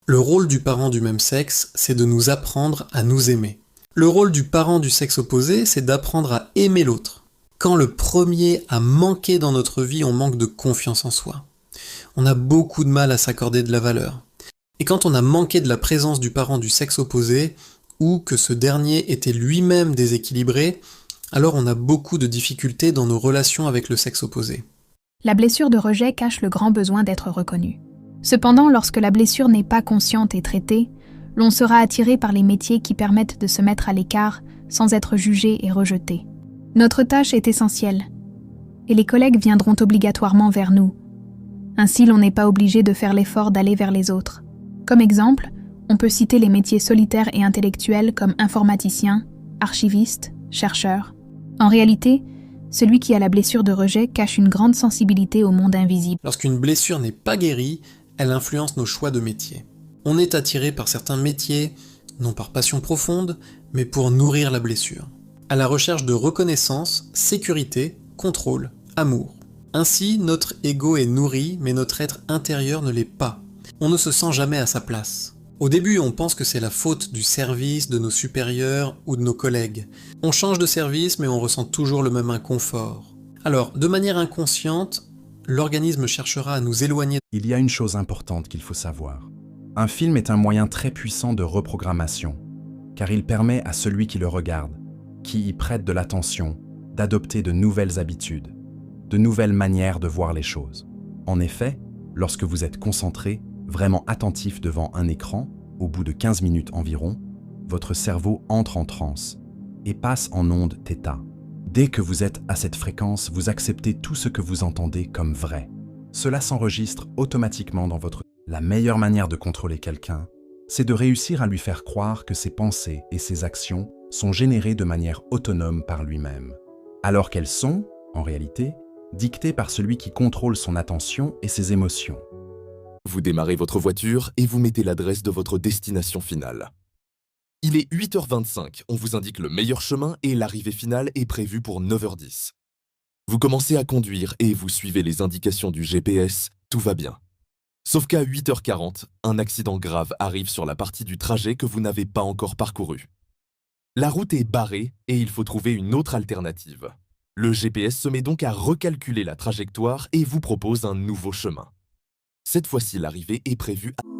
Le rôle du parent du même sexe, c'est de nous apprendre à nous aimer. Le rôle du parent du sexe opposé, c'est d'apprendre à aimer l'autre. Quand le premier a manqué dans notre vie, on manque de confiance en soi. On a beaucoup de mal à s'accorder de la valeur. Et quand on a manqué de la présence du parent du sexe opposé, ou que ce dernier était lui-même déséquilibré, alors on a beaucoup de difficultés dans nos relations avec le sexe opposé. La blessure de rejet cache le grand besoin d'être reconnu. Cependant, lorsque la blessure n'est pas consciente et traitée, l'on sera attiré par les métiers qui permettent de se mettre à l'écart sans être jugé et rejeté. Notre tâche est essentielle, et les collègues viendront obligatoirement vers nous. Ainsi, l'on n'est pas obligé de faire l'effort d'aller vers les autres. Comme exemple, on peut citer les métiers solitaires et intellectuels comme informaticien, archiviste, chercheur. En réalité, celui qui a la blessure de rejet cache une grande sensibilité au monde invisible. Lorsqu'une blessure n'est pas guérie, elle influence nos choix de métier. On est attiré par certains métiers, non par passion profonde, mais pour nourrir la blessure. À la recherche de reconnaissance, sécurité, contrôle, amour. Ainsi, notre ego est nourri, mais notre être intérieur ne l'est pas. On ne se sent jamais à sa place. Au début, on pense que c'est la faute du service, de nos supérieurs ou de nos collègues. On change de service, mais on ressent toujours le même inconfort. Alors, de manière inconsciente, l'organisme cherchera à nous éloigner. Il y a une chose importante qu'il faut savoir. Un film est un moyen très puissant de reprogrammation, car il permet à celui qui le regarde, qui y prête de l'attention, d'adopter de nouvelles habitudes, de nouvelles manières de voir les choses. En effet, lorsque vous êtes concentré, vraiment attentif devant un écran, au bout de 15 minutes environ, votre cerveau entre en transe et passe en onde θ. Dès que vous êtes à cette fréquence, vous acceptez tout ce que vous entendez comme vrai. Cela s'enregistre automatiquement dans votre... La meilleure manière de contrôler quelqu'un, c'est de réussir à lui faire croire que ses pensées et ses actions sont générées de manière autonome par lui-même, alors qu'elles sont, en réalité, dictées par celui qui contrôle son attention et ses émotions. Vous démarrez votre voiture et vous mettez l'adresse de votre destination finale. Il est 8h25, on vous indique le meilleur chemin et l'arrivée finale est prévue pour 9h10. Vous commencez à conduire et vous suivez les indications du GPS, tout va bien. Sauf qu'à 8h40, un accident grave arrive sur la partie du trajet que vous n'avez pas encore parcouru. La route est barrée et il faut trouver une autre alternative. Le GPS se met donc à recalculer la trajectoire et vous propose un nouveau chemin. Cette fois-ci, l'arrivée est prévue à...